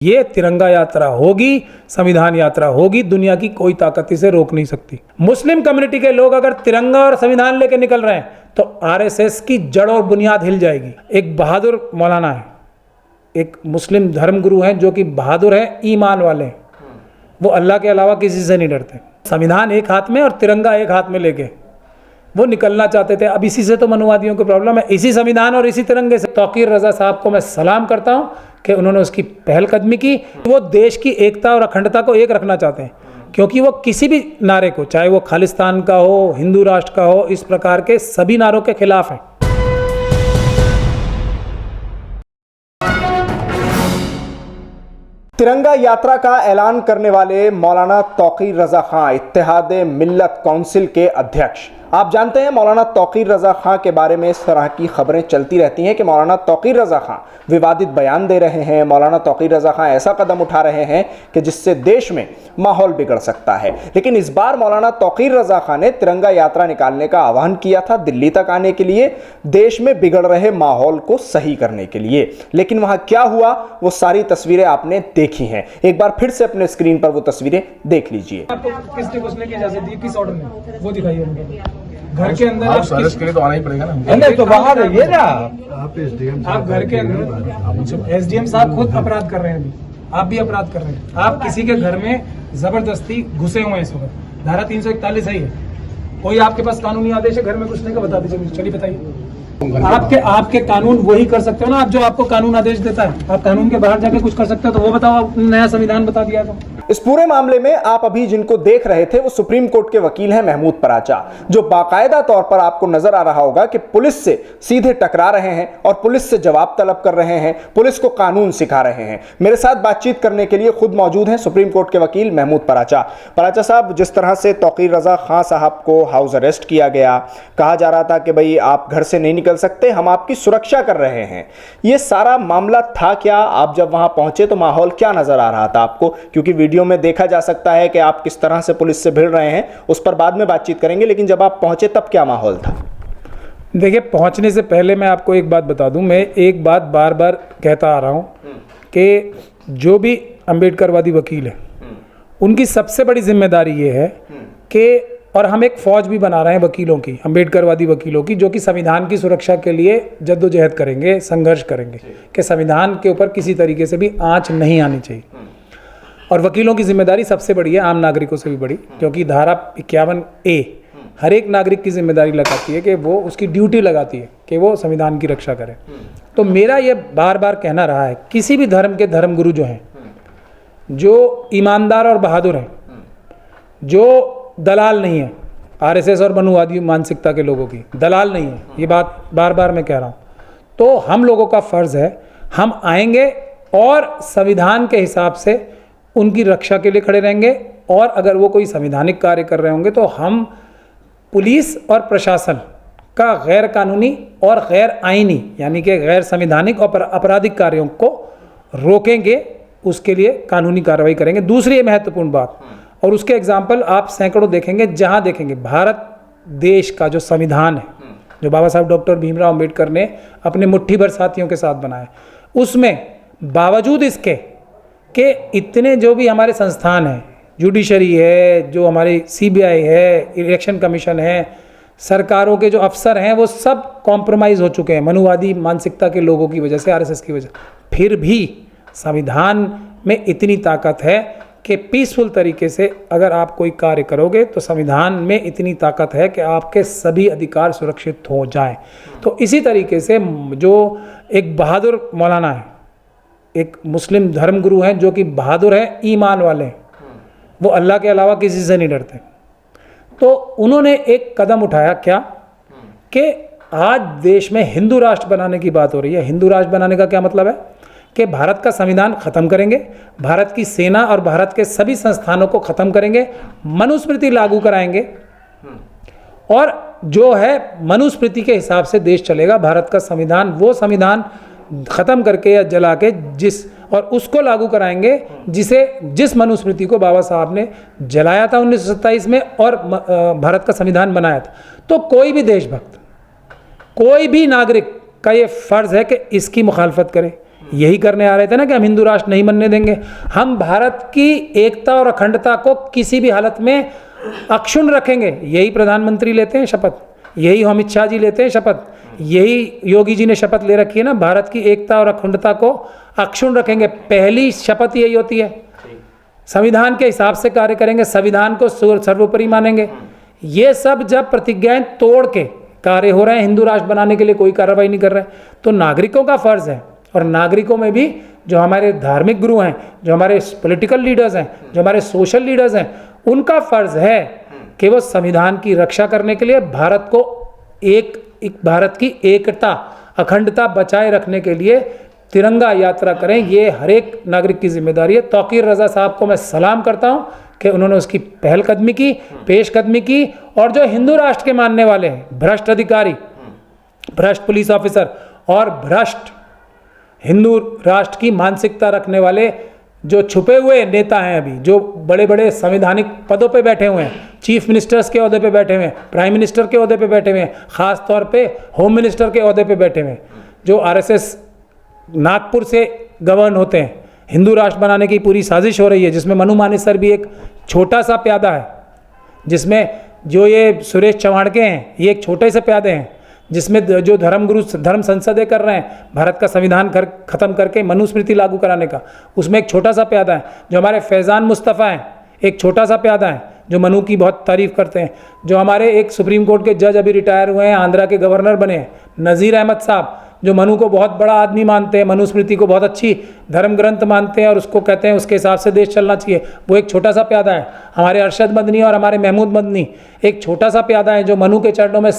ये तिरंगा यात्रा होगी, संविधान यात्रा होगी, दुनिया की कोई ताकत इसे रोक नहीं सकती। मुस्लिम कम्युनिटी के लोग अगर तिरंगा और संविधान लेके निकल रहे हैं तो आरएसएस की जड़ और बुनियाद हिल जाएगी। एक बहादुर मौलाना है, एक मुस्लिम धर्मगुरु हैं जो कि बहादुर हैं, ईमान वाले हैं, वो अल्लाह के अलावा किसी से नहीं डरते। संविधान एक हाथ में और तिरंगा एक हाथ में लेके वो निकलना चाहते थे। अब इसी से तो मनुवादियों की प्रॉब्लम है, इसी संविधान और इसी तिरंगे से। तौकीर रज़ा साहब को मैं सलाम करता हूँ कि उन्होंने उसकी पहलकदमी की। वो देश की एकता और अखंडता को एक रखना चाहते हैं, क्योंकि वो किसी भी नारे को, चाहे वो खालिस्तान का हो, हिंदू राष्ट्र का हो, इस प्रकार के सभी नारों के खिलाफ हैं। तिरंगा यात्रा का ऐलान करने वाले मौलाना तौकीर रज़ा खां इत्तेहाद मिल्लत काउंसिल के अध्यक्ष। आप जानते हैं मौलाना तौकीर रज़ा खां के बारे में इस तरह की खबरें चलती रहती हैं कि मौलाना तौकीर रज़ा खां विवादित बयान दे रहे हैं, मौलाना तौकीर रज़ा खां ऐसा कदम उठा रहे हैं कि जिससे देश में माहौल बिगड़ सकता है। लेकिन इस बार मौलाना तौकीर रज़ा खां ने तिरंगा यात्रा निकालने का आह्वान किया था दिल्ली तक आने के लिए, देश में बिगड़ रहे माहौल को सही करने के लिए। लेकिन वहां क्या हुआ वो सारी तस्वीरें आपने देखी हैं। एक बार फिर से अपने स्क्रीन पर वो तस्वीरें देख लीजिए। आपको किसने घुसने की इजाजत दी, किस ऑर्डर में, वो दिखाइए उनको। घर के अंदर आप सर्विस के लिए तो आना ही पड़ेगा ना। अंदर तो बाहर रहिए ना आप घर के अंदर। एसडीएम साहब खुद अपराध कर रहे हैं, अभी आप भी अपराध कर रहे हैं। आप किसी के घर में जबरदस्ती घुसे हुए हैं इस वक्त। धारा 341 है ये। कोई आपके पास कानूनी आदेश है घर में घुसने का, बता दीजिए मुझे। चलिए बताइए। आपके कानून वही कर सकते हो ना, आप जो आपको कानून आदेश देता है। आप कानून के बाहर जाके कुछ कर सकते हो तो वो बताओ, नया संविधान बता दिया तो। इस पूरे मामले में आप अभी जिनको देख रहे थे वो सुप्रीम कोर्ट के वकील हैं महमूद पराचा, जो बाकायदा तौर पर आपको नजर आ रहा होगा कि पुलिस से सीधे टकरा रहे हैं और पुलिस से जवाब तलब कर रहे हैं, पुलिस को कानून सिखा रहे हैं। मेरे साथ बातचीत करने के लिए खुद मौजूद हैं सुप्रीम कोर्ट के वकील महमूद पराचा। पराचा साहब, जिस तरह से तौकीर रज़ा खां साहब को हाउस अरेस्ट किया गया, कहा जा रहा था कि भाई आप घर से नहीं निकल सकते, हम आपकी सुरक्षा कर रहे हैं, ये सारा मामला था क्या? आप जब वहां पहुंचे तो माहौल क्या नजर आ रहा था आपको? क्योंकि वीडियो में देखा जा सकता है कि आप किस तरह से पुलिस से भिड़ रहे हैं, उस पर बाद में बातचीत करेंगे, लेकिन जब आप पहुंचे तब क्या माहौल था? देखिए, पहुंचने से पहले मैं आपको एक बात बता दूं। मैं एक बात बार बार कहता आ रहा हूं कि जो भी अम्बेडकरवादी वकील है उनकी सबसे बड़ी जिम्मेदारी ये है कि, और हम एक फौज भी बना रहे हैं वकीलों की, अम्बेडकरवादी वकीलों की, जो कि संविधान की सुरक्षा के लिए जद्दोजहद करेंगे, संघर्ष करेंगे कि संविधान के ऊपर किसी तरीके से भी आंच नहीं आनी चाहिए। और वकीलों की जिम्मेदारी सबसे बड़ी है, आम नागरिकों से भी बड़ी, क्योंकि धारा 51A हर एक नागरिक की जिम्मेदारी लगाती है कि वो, उसकी ड्यूटी लगाती है कि वो संविधान की रक्षा करे। तो मेरा ये बार बार कहना रहा है, किसी भी धर्म के धर्मगुरु जो हैं, जो ईमानदार और बहादुर हैं, जो दलाल नहीं है, आरएसएस और मनुवादी मानसिकता के लोगों की दलाल नहीं है, ये बात बार बार मैं कह रहा हूँ, तो हम लोगों का फ़र्ज़ है, हम आएंगे और संविधान के हिसाब से उनकी रक्षा के लिए खड़े रहेंगे। और अगर वो कोई संवैधानिक कार्य कर रहे होंगे तो हम पुलिस और प्रशासन का गैर कानूनी और गैर आईनी, यानी कि गैर संवैधानिक और आपराधिक कार्यों को रोकेंगे, उसके लिए कानूनी कार्रवाई करेंगे। दूसरी ये महत्वपूर्ण बात, और उसके एग्जाम्पल आप सैकड़ों देखेंगे, जहाँ देखेंगे भारत देश का जो संविधान है, जो बाबा साहब डॉक्टर भीमराव अम्बेडकर ने अपने मुट्ठी भर साथियों के साथ बनाया, उसमें बावजूद इसके कि इतने जो भी हमारे संस्थान हैं, जुडिशरी है, जो हमारी सीबीआई है, इलेक्शन कमीशन है, सरकारों के जो अफसर हैं, वो सब कॉम्प्रोमाइज़ हो चुके हैं मनुवादी मानसिकता के लोगों की वजह से, आरएसएस की वजह। फिर भी संविधान में इतनी ताकत है कि पीसफुल तरीके से अगर आप कोई कार्य करोगे तो संविधान में इतनी ताकत है कि आपके सभी अधिकार सुरक्षित हो जाएं। तो इसी तरीके से जो एक बहादुर मौलाना है, एक मुस्लिम धर्मगुरु हैं जो कि बहादुर हैं, ईमान वाले हैं, वो अल्लाह के अलावा किसी से नहीं डरते, तो उन्होंने एक कदम उठाया क्या कि आज देश में हिंदू राष्ट्र बनाने की बात हो रही है। हिंदू राष्ट्र बनाने का क्या मतलब है कि भारत का संविधान ख़त्म करेंगे, भारत की सेना और भारत के सभी संस्थानों को ख़त्म करेंगे, मनुस्मृति लागू कराएंगे, और जो है मनुस्मृति के हिसाब से देश चलेगा। भारत का संविधान, वो संविधान ख़त्म करके या जला के और उसको लागू कराएंगे जिस मनुस्मृति को बाबा साहब ने जलाया था 1927 में और भारत का संविधान बनाया था। तो कोई भी देशभक्त, कोई भी नागरिक का ये फ़र्ज़ है कि इसकी मुखालफत करे, यही करने आ रहे थे ना कि हम हिंदू राष्ट्र नहीं बनने देंगे। हम भारत की एकता और अखंडता को किसी भी हालत में अक्षुण्ण रखेंगे। यही प्रधानमंत्री लेते हैं शपथ, यही अमित शाह जी लेते हैं शपथ, यही योगी जी ने शपथ ले रखी है ना, भारत की एकता और अखंडता को अक्षुण्ण रखेंगे। पहली शपथ यही होती है, संविधान के हिसाब से कार्य करेंगे, संविधान को सर्वोपरि मानेंगे। ये सब जब प्रतिज्ञाएं तोड़ के कार्य हो रहे हैं, हिंदू राष्ट्र बनाने के लिए कोई कार्रवाई नहीं कर रहे हैं, तो नागरिकों का फर्ज है, और नागरिकों में भी जो हमारे धार्मिक गुरु हैं, जो हमारे पॉलिटिकल लीडर्स हैं, जो हमारे सोशल लीडर्स हैं, उनका फर्ज है कि वो संविधान की रक्षा करने के लिए भारत को एक भारत की एकता अखंडता बचाए रखने के लिए तिरंगा यात्रा करें। ये हर एक नागरिक की जिम्मेदारी है। तौकीर रज़ा साहब को मैं सलाम करता हूँ कि उन्होंने उसकी पहलकदमी की, पेशकदमी की, और जो हिंदू राष्ट्र के मानने वाले हैं, भ्रष्ट अधिकारी, भ्रष्ट पुलिस ऑफिसर और भ्रष्ट हिंदू राष्ट्र की मानसिकता रखने वाले जो छुपे हुए नेता हैं, अभी जो बड़े बड़े संवैधानिक पदों पे बैठे हुए हैं, चीफ मिनिस्टर्स के ओहदे पे बैठे हुए हैं, प्राइम मिनिस्टर के ओहदे पे बैठे हुए हैं, खास तौर पे होम मिनिस्टर के ओहदे पे बैठे हुए हैं, जो आरएसएस नागपुर से गवर्न होते हैं, हिंदू राष्ट्र बनाने की पूरी साजिश हो रही है, जिसमें मनु मानेसर भी एक छोटा सा प्यादा है, जिसमें जो ये सुरेश चवाणके हैं, ये एक छोटे से प्यादे हैं, जिसमें जो धर्मगुरु धर्म संसदें कर रहे हैं भारत का संविधान खत्म करके मनुस्मृति लागू कराने का, उसमें एक छोटा सा प्यादा है। जो हमारे फैज़ान मुस्तफ़ा हैं, एक छोटा सा प्यादा है, जो मनु की बहुत तारीफ़ करते हैं। जो हमारे एक सुप्रीम कोर्ट के जज अभी रिटायर हुए हैं, आंध्रा के गवर्नर बने हैं, नज़ीर अहमद साहब, जो मनु को बहुत बड़ा आदमी मानते हैं, मनुस्मृति को बहुत अच्छी धर्म ग्रंथ मानते हैं और उसको कहते हैं उसके हिसाब से देश चलना चाहिए, वो एक छोटा सा प्यादा है। हमारे अरशद मदनी और हमारे महमूद मदनी एक छोटा सा प्यादा है, जो मनु के चरणों में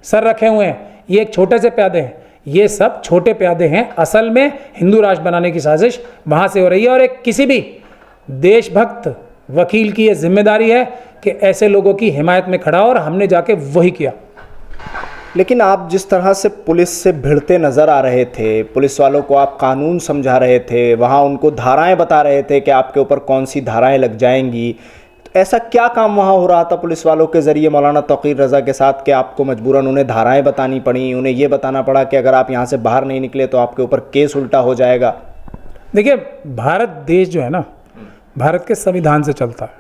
सर रखे हुए हैं, ये एक छोटे से प्यादे हैं। ये सब छोटे प्यादे हैं। असल में हिंदू राष्ट्र बनाने की साजिश वहाँ से हो रही है, और एक किसी भी देशभक्त वकील की ये जिम्मेदारी है कि ऐसे लोगों की हिमायत में खड़ा हो, और हमने जाके वही किया। लेकिन आप जिस तरह से पुलिस से भिड़ते नज़र आ रहे थे, पुलिस वालों को आप कानून समझा रहे थे, वहाँ उनको धाराएं बता रहे थे कि आपके ऊपर कौन सी धाराएं लग जाएंगी, तो ऐसा क्या काम वहाँ हो रहा था पुलिस वालों के ज़रिए मौलाना तौकीर रज़ा के साथ कि आपको मजबूरन उन्हें धाराएं बतानी पड़ी, उन्हें ये बताना पड़ा कि अगर आप यहाँ से बाहर नहीं निकले तो आपके ऊपर केस उल्टा हो जाएगा? देखिए, भारत देश जो है ना, भारत के संविधान से चलता है।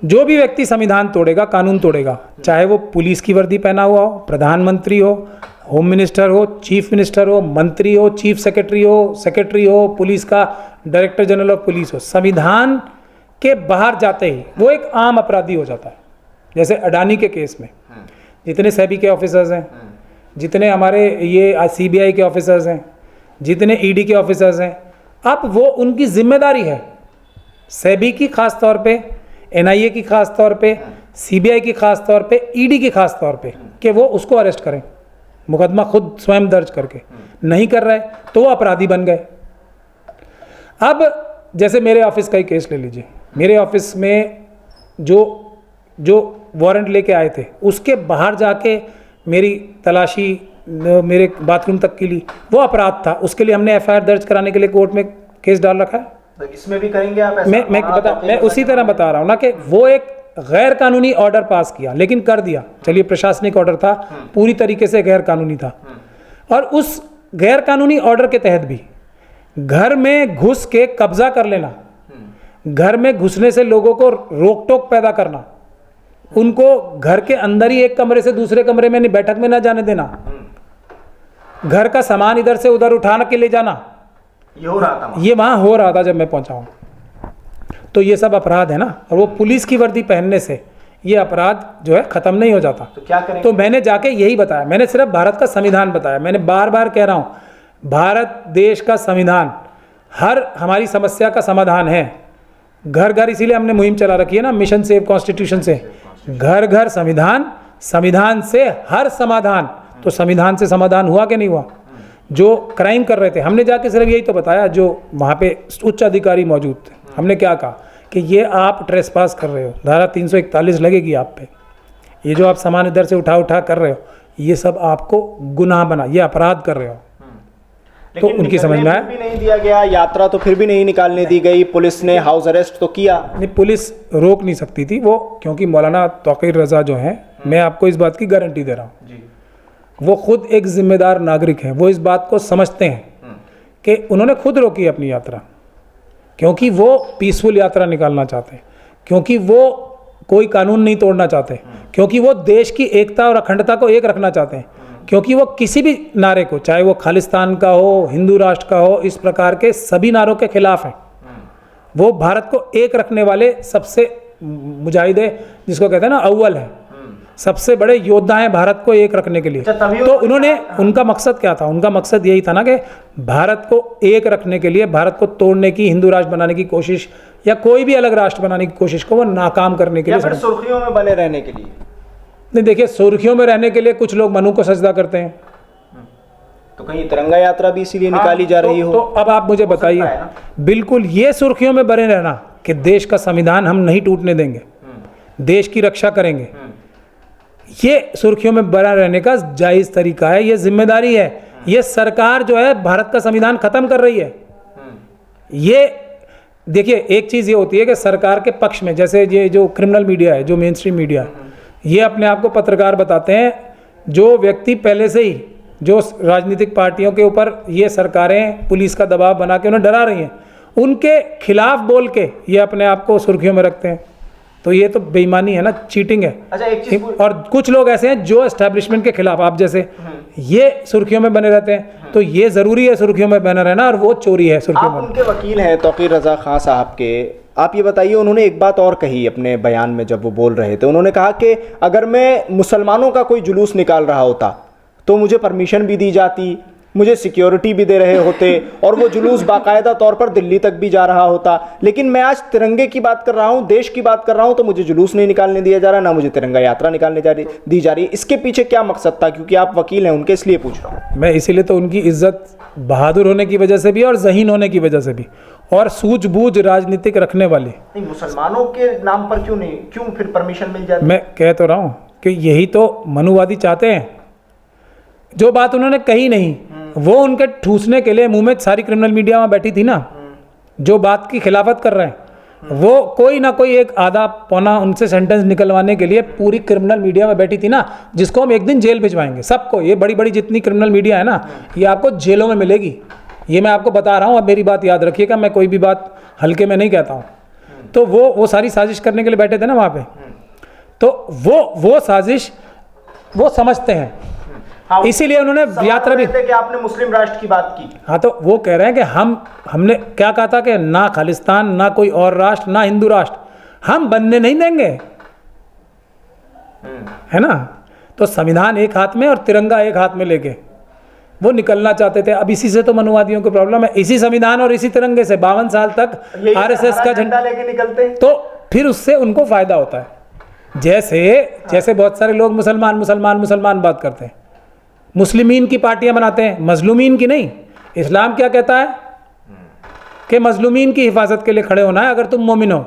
जो भी व्यक्ति संविधान तोड़ेगा, कानून तोड़ेगा, चाहे वो पुलिस की वर्दी पहना हुआ हो, प्रधानमंत्री हो, होम मिनिस्टर हो, चीफ मिनिस्टर हो, मंत्री हो, चीफ सेक्रेटरी हो, पुलिस का डायरेक्टर जनरल ऑफ पुलिस हो, संविधान के बाहर जाते ही वो एक आम अपराधी हो जाता है। जैसे अडानी के केस में जितने सेबी के ऑफिसर्स हैं, जितने हमारे ये सीबीआई के ऑफिसर्स हैं, जितने ईडी के ऑफिसर्स हैं, अब वो उनकी जिम्मेदारी है, सेबी की खास तौर पे, एनआईए की खास तौर पे, सीबीआई की खास तौर पे, ईडी की खास तौर पे, कि वो उसको अरेस्ट करें, मुकदमा खुद स्वयं दर्ज करके। नहीं कर रहे तो वो अपराधी बन गए। अब जैसे मेरे ऑफिस का ही केस ले लीजिए, मेरे ऑफिस में जो वारंट लेके आए थे, उसके बाहर जाके मेरी तलाशी मेरे बाथरूम तक की ली, वो अपराध था। उसके लिए हमने एफआईआर दर्ज कराने के लिए कोर्ट में केस डाल रखा है। तो इसमें भी करेंगे आप ऐसा? मैं उसी तरह बता रहा हूँ ना कि वो एक गैर कानूनी ऑर्डर पास किया, लेकिन कर दिया। चलिए, प्रशासनिक ऑर्डर था, पूरी तरीके से गैर कानूनी था, और उस गैर कानूनी ऑर्डर के तहत भी घर में घुस के कब्जा कर लेना, घर में घुसने से लोगों को रोक टोक पैदा करना, उनको घर के अंदर ही एक कमरे से दूसरे कमरे में बैठक में ना जाने देना, घर का सामान इधर से उधर उठाना के ले जाना, ये हो रहा था, ये वहाँ हो रहा था जब मैं पहुँचा हूँ। तो ये सब अपराध है ना, और वो पुलिस की वर्दी पहनने से ये अपराध जो है ख़त्म नहीं हो जाता। तो क्या करें? तो मैंने जाके यही बताया, मैंने सिर्फ भारत का संविधान बताया। मैंने बार बार कह रहा हूँ, भारत देश का संविधान हर हमारी समस्या का समाधान है। घर घर, इसीलिए हमने मुहिम चला रखी है ना, मिशन सेव कॉन्स्टिट्यूशन से, घर घर संविधान, संविधान से हर समाधान। तो संविधान से समाधान हुआ कि नहीं हुआ? जो क्राइम कर रहे थे, हमने जाके सिर्फ यही तो बताया, जो वहाँ पे उच्च अधिकारी मौजूद थे, हमने क्या कहा कि ये आप ट्रेसपास कर रहे हो, धारा 341 लगेगी आप पे, ये जो आप सामान इधर से उठा कर रहे हो, ये सब आपको गुनाह बना, ये अपराध कर रहे हो। तो उनकी समझ में आया, भी नहीं दिया गया, यात्रा तो फिर भी नहीं निकालने दी गई, पुलिस ने हाउस अरेस्ट तो किया नहीं, पुलिस रोक नहीं सकती थी वो, क्योंकि मौलाना तौकीर रज़ा जो हैं, मैं आपको इस बात की गारंटी दे रहा हूँ, वो खुद एक जिम्मेदार नागरिक हैं, वो इस बात को समझते हैं कि उन्होंने खुद रोकी अपनी यात्रा, क्योंकि वो पीसफुल यात्रा निकालना चाहते हैं, क्योंकि वो कोई कानून नहीं तोड़ना चाहते, क्योंकि वो देश की एकता और अखंडता को एक रखना चाहते हैं, क्योंकि वो किसी भी नारे को, चाहे वो खालिस्तान का हो, हिंदू राष्ट्र का हो, इस प्रकार के सभी नारों के खिलाफ हैं। वो भारत को एक रखने वाले सबसे मुजाहिदे, जिसको कहते हैं ना, अव्वल है, सबसे बड़े योद्धा हैं भारत को एक रखने के लिए। तो उन्होंने, उनका मकसद क्या था? उनका मकसद यही था ना कि भारत को एक रखने के लिए, भारत को तोड़ने की, हिंदू राष्ट्र बनाने की कोशिश या कोई भी अलग राष्ट्र बनाने की कोशिश को वो नाकाम करने के लिए, सुर्खियों में बने रहने के लिए। नहीं, देखिए, सुर्खियों में रहने के लिए कुछ लोग मनु को सजदा करते हैं, तो कहीं तिरंगा यात्रा भी इसीलिए निकाली जा रही हो। तो अब आप मुझे बताइए, बिल्कुल ये सुर्खियों में बने रहना कि देश का संविधान हम नहीं टूटने देंगे, देश की रक्षा करेंगे, ये सुर्खियों में बना रहने का जायज़ तरीका है, ये जिम्मेदारी है। ये सरकार जो है भारत का संविधान खत्म कर रही है। ये देखिए, एक चीज़ ये होती है कि सरकार के पक्ष में, जैसे ये जो क्रिमिनल मीडिया है, जो मेन स्ट्रीम मीडिया है, ये अपने आप को पत्रकार बताते हैं। जो व्यक्ति पहले से ही, जो राजनीतिक पार्टियों के ऊपर ये सरकारें पुलिस का दबाव बना के उन्हें डरा रही हैं, उनके खिलाफ बोल के ये अपने आप को सुर्खियों में रखते हैं। तो ये तो बेईमानी है ना, चीटिंग है। अच्छा, एक चीज और कुछ लोग ऐसे हैं जो एस्टैब्लिशमेंट के खिलाफ, आप जैसे, ये सुर्खियों में बने रहते हैं। तो ये ज़रूरी है सुर्खियों में बना रहना, और वो चोरी है सुर्खियों में। आप उनके वकील हैं तौकीर रज़ा खां साहब के, आप ये बताइए, उन्होंने एक बात और कही अपने बयान में जब वो बोल रहे थे। उन्होंने कहा कि अगर मैं मुसलमानों का कोई जुलूस निकाल रहा होता तो मुझे परमिशन भी दी जाती, मुझे सिक्योरिटी भी दे रहे होते, और वो जुलूस बाकायदा तौर पर दिल्ली तक भी जा रहा होता। लेकिन मैं आज तिरंगे की बात कर रहा हूँ, देश की बात कर रहा हूँ, तो मुझे जुलूस नहीं निकालने दिया जा रहा, ना मुझे तिरंगा यात्रा निकालने दी जा रही। इसके पीछे क्या मकसद था? क्योंकि आप वकील हैं उनके, इसलिए पूछ रहा हूँ मैं। इसीलिए तो उनकी इज्जत बहादुर होने की वजह से भी और ज़हीन होने की वजह से भी, और सूझबूझ राजनीतिक रखने वाले। नहीं, मुसलमानों के नाम पर क्यों नहीं, क्यों फिर परमिशन मिल जाती? मैं कह तो रहा हूँ कि यही तो मनुवादी चाहते हैं। जो बात उन्होंने कही नहीं, वो उनके ठूसने के लिए मुंह में सारी क्रिमिनल मीडिया में बैठी थी ना, जो बात की खिलाफत कर रहे हैं, वो कोई ना कोई एक आधा पौना उनसे सेंटेंस निकलवाने के लिए पूरी क्रिमिनल मीडिया में बैठी थी ना, जिसको हम एक दिन जेल भिजवाएंगे सबको। ये बड़ी बड़ी जितनी क्रिमिनल मीडिया है ना, ये आपको जेलों में मिलेगी। ये मैं आपको बता रहा हूँ, अब मेरी बात याद रखिएगा, मैं कोई भी बात हल्के में नहीं कहता हूँ। तो वो सारी साजिश करने के लिए बैठे थे ना वहाँ पे, तो वो साजिश वो समझते हैं। हाँ, इसीलिए उन्होंने यात्रा भी, कि आपने मुस्लिम राष्ट्र की बात की। हाँ, तो वो कह रहे हैं कि हमने क्या कहा था कि ना खालिस्तान, ना कोई और राष्ट्र, ना हिंदू राष्ट्र हम बनने नहीं देंगे, है ना। तो संविधान एक हाथ में और तिरंगा एक हाथ में लेके वो निकलना चाहते थे। अब इसी से तो मनुवादियों की प्रॉब्लम है, इसी संविधान और इसी तिरंगे से 52 साल तक आरएसएस का झंडा लेके निकलते, तो फिर उससे उनको फायदा होता है। जैसे बहुत सारे लोग मुसलमान बात करते हैं, मुस्लिमीन की पार्टियां बनाते हैं, मजलूमीन की नहीं। इस्लाम क्या कहता है कि मजलूमीन की हिफाजत के लिए खड़े होना है। अगर तुम मोमिन हो,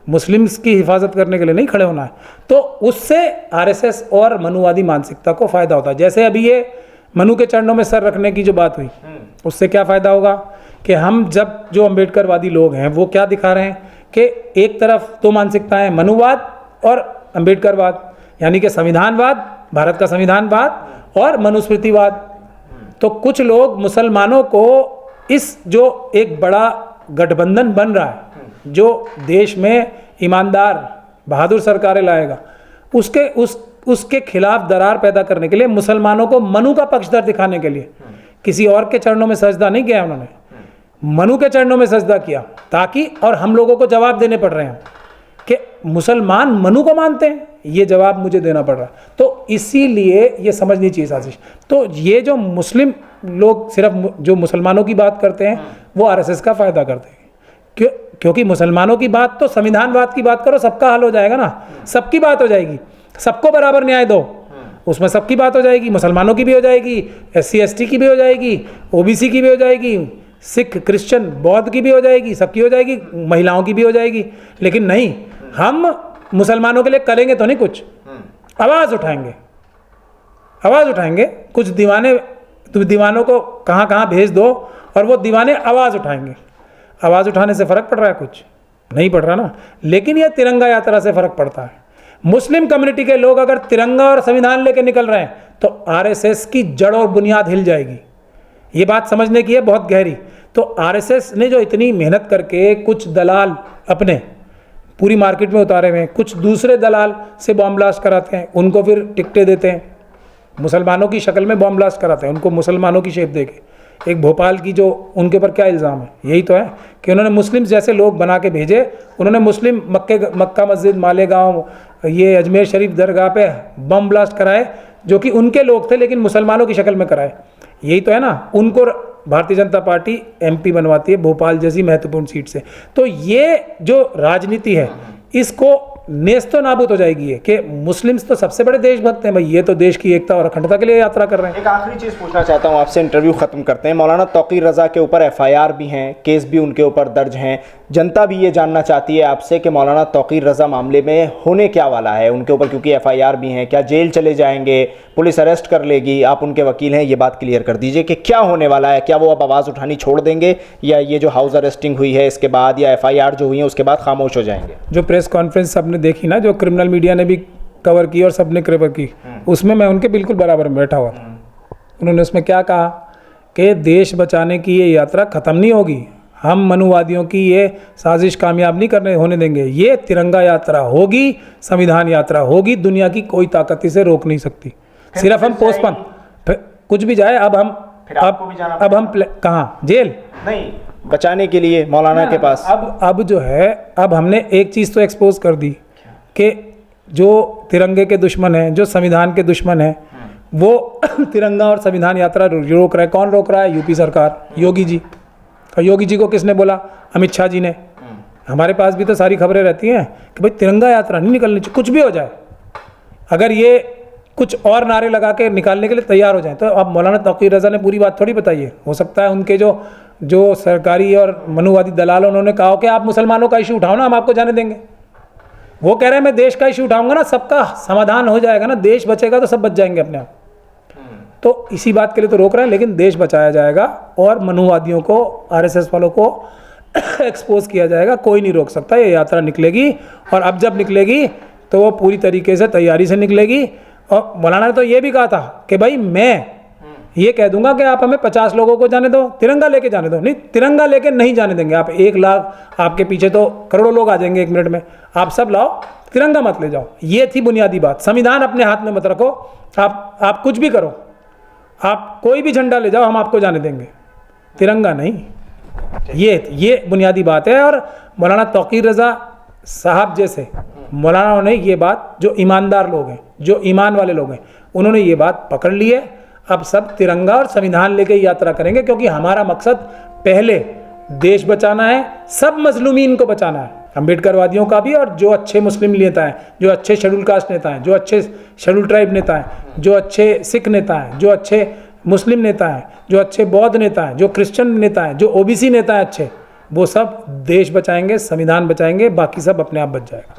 मुस्लिम्स की हिफाजत करने के लिए नहीं खड़े होना है। तो उससे आरएसएस और मनुवादी मानसिकता को फ़ायदा होता है। जैसे अभी ये मनु के चरणों में सर रखने की जो बात हुई, उससे क्या फ़ायदा होगा कि हम जब जो अम्बेडकरवादी लोग हैं वो क्या दिखा रहे हैं कि एक तरफ दो मानसिकताएं, मनुवाद और अम्बेडकरवाद, यानी कि संविधानवाद, भारत का संविधानवाद और मनुस्मृतिवाद। तो कुछ लोग मुसलमानों को इस जो एक बड़ा गठबंधन बन रहा है, जो देश में ईमानदार बहादुर सरकारें लाएगा, उसके खिलाफ दरार पैदा करने के लिए, मुसलमानों को मनु का पक्षधर दिखाने के लिए किसी और के चरणों में सजदा नहीं किया उन्होंने, मनु के चरणों में सजदा किया, ताकि और हम लोगों को जवाब देने पड़ रहे हैं कि मुसलमान मनु को मानते हैं, ये जवाब मुझे देना पड़ रहा है। तो इसीलिए ये समझनी चाहिए साजिश। तो ये जो मुस्लिम लोग सिर्फ जो मुसलमानों की बात करते हैं, वो आरएसएस का फ़ायदा करते हैं। क्योंकि मुसलमानों की बात, तो संविधानवाद की बात करो, सबका हल हो जाएगा ना, सबकी बात हो जाएगी। सबको बराबर न्याय दो, उसमें सबकी बात हो जाएगी, मुसलमानों की भी हो जाएगी, SC ST की भी हो जाएगी, OBC की भी हो जाएगी, सिख क्रिश्चियन बौद्ध की भी हो जाएगी, सबकी हो जाएगी, महिलाओं की भी हो जाएगी। लेकिन नहीं, हम मुसलमानों के लिए करेंगे तो नहीं कुछ, आवाज़ उठाएंगे। कुछ दीवानों को कहाँ कहाँ भेज दो और वो दीवाने आवाज़ उठाएंगे। आवाज़ उठाने से फ़र्क पड़ रहा है? कुछ नहीं पड़ रहा ना। लेकिन यह तिरंगा यात्रा से फ़र्क पड़ता है। मुस्लिम कम्युनिटी के लोग अगर तिरंगा और संविधान लेके निकल रहे हैं तो आरएसएस की जड़ और बुनियाद हिल जाएगी। ये बात समझने की है बहुत गहरी। तो आरएसएस ने जो इतनी मेहनत करके कुछ दलाल अपने पूरी मार्केट में उतारे हुए हैं, कुछ दूसरे दलाल से बॉम्ब ब्लास्ट कराते हैं, उनको फिर टिकटें देते हैं, मुसलमानों की शक्ल में बॉम्ब ब्लास्ट कराते हैं, उनको मुसलमानों की शेप देके। एक भोपाल की जो उनके ऊपर क्या इल्ज़ाम है, यही तो है कि उन्होंने मुस्लिम जैसे लोग बना के भेजे, उन्होंने मुस्लिम मक्का मस्जिद, मालेगांव, ये अजमेर शरीफ दरगाह पे बम ब्लास्ट कराए जो कि उनके लोग थे लेकिन मुसलमानों की शक्ल में कराए। यही तो है ना, उनको भारतीय जनता पार्टी एमपी बनवाती है भोपाल जैसी महत्वपूर्ण सीट से। तो ये जो राजनीति है इसको नेस्तो नाबूद हो जाएगी ये कि मुस्लिम्स तो सबसे बड़े देशभक्त हैं भाई, ये तो देश की एकता और अखंडता के लिए यात्रा कर रहे हैं। एक आखिरी चीज़ पूछना चाहता हूँ आपसे, इंटरव्यू ख़त्म करते हैं। मौलाना तौक़ीर रज़ा के ऊपर एफआईआर भी हैं, केस भी उनके ऊपर दर्ज हैं। जनता भी ये जानना चाहती है आपसे कि मौलाना तौक़ीर रज़ा मामले में होने क्या वाला है उनके ऊपर, क्योंकि एफआईआर भी हैं। क्या जेल चले जाएंगे, पुलिस अरेस्ट कर लेगी? आप उनके वकील हैं, ये बात क्लियर कर दीजिए कि क्या होने वाला है। क्या वो अब आवाज़ उठानी छोड़ देंगे, या ये जो हाउस अरेस्टिंग हुई है इसके बाद, या एफआईआर जो हुई है उसके बाद खामोश हो जाएंगे? जो प्रेस कॉन्फ्रेंस सबने देखी ना, जो क्रिमिनल मीडिया ने भी कवर की और सबने कवर की, उसमें मैं उनके बिल्कुल बराबर में बैठा हुआ था। उन्होंने उसमें क्या कहा कि देश बचाने की ये यात्रा ख़त्म नहीं होगी, हम मनुवादियों की ये साजिश कामयाब नहीं होने देंगे। ये तिरंगा यात्रा होगी, संविधान यात्रा होगी, दुनिया की कोई ताकत इसे रोक नहीं सकती। सिर्फ हम पोस्टपोन, कुछ भी जाए, अब हम कहाँ, जेल नहीं, बचाने के लिए मौलाना के पास अब जो है, अब हमने एक चीज़ तो एक्सपोज कर दी कि जो तिरंगे के दुश्मन हैं, जो संविधान के दुश्मन हैं, वो तिरंगा और संविधान यात्रा रोक रहे हैं। कौन रोक रहा है? यूपी सरकार, योगी जी। और योगी जी को किसने बोला? अमित शाह जी ने। हमारे पास भी तो सारी खबरें रहती हैं कि भाई तिरंगा यात्रा नहीं निकलनी चाहिए, कुछ भी हो जाए। अगर ये कुछ और नारे लगा के निकालने के लिए तैयार हो जाए तो अब मौलाना तौक़ीर रज़ा ने पूरी बात थोड़ी बताई है। हो सकता है उनके जो सरकारी और मनुवादी दलाल, उन्होंने कहा कि आप मुसलमानों का इशू उठाओ ना, हम आपको जाने देंगे। वो कह रहे हैं मैं देश का इशू उठाऊंगा ना, सबका समाधान हो जाएगा ना, देश बचेगा तो सब बच जाएंगे अपने आप। तो इसी बात के लिए तो रोक रहे हैं, लेकिन देश बचाया जाएगा और मनुवादियों को, आरएसएस वालों को एक्सपोज किया जाएगा। कोई नहीं रोक सकता, ये यात्रा निकलेगी। और अब जब निकलेगी तो वो पूरी तरीके से तैयारी से निकलेगी। और मौलाना ने तो ये भी कहा था कि भाई मैं ये कह दूंगा कि आप हमें 50 लोगों को जाने दो, तिरंगा लेके जाने दो। नहीं, तिरंगा लेके नहीं जाने देंगे। आप 1 लाख, आपके पीछे तो करोड़ों लोग आ जाएंगे 1 मिनट में, आप सब लाओ, तिरंगा मत ले जाओ। ये थी बुनियादी बात। संविधान अपने हाथ में मत रखो, आप कुछ भी करो, आप कोई भी झंडा ले जाओ, हम आपको जाने देंगे, तिरंगा नहीं। ये बुनियादी बात है। और मौलाना तौक़ीर रज़ा साहब जैसे मौलाना ने ये बात, जो ईमानदार लोग हैं, जो ईमान वाले लोग हैं, उन्होंने ये बात पकड़ ली है। अब सब तिरंगा और संविधान लेके यात्रा करेंगे, क्योंकि हमारा मकसद पहले देश बचाना है, सब मजलूमीन को बचाना है, अम्बेडकरवादियों का भी, और जो अच्छे मुस्लिम नेता हैं, जो अच्छे शेड्यूल कास्ट नेता हैं, जो अच्छे शेड्यूल ट्राइब नेता हैं, जो अच्छे सिख नेता हैं, जो अच्छे मुस्लिम नेता हैं, जो अच्छे बौद्ध नेता हैं, जो क्रिश्चियन नेता हैं, जो ओबीसी नेता हैं अच्छे, वो सब देश बचाएंगे, संविधान बचाएंगे, बाकी सब अपने आप बच जाएगा।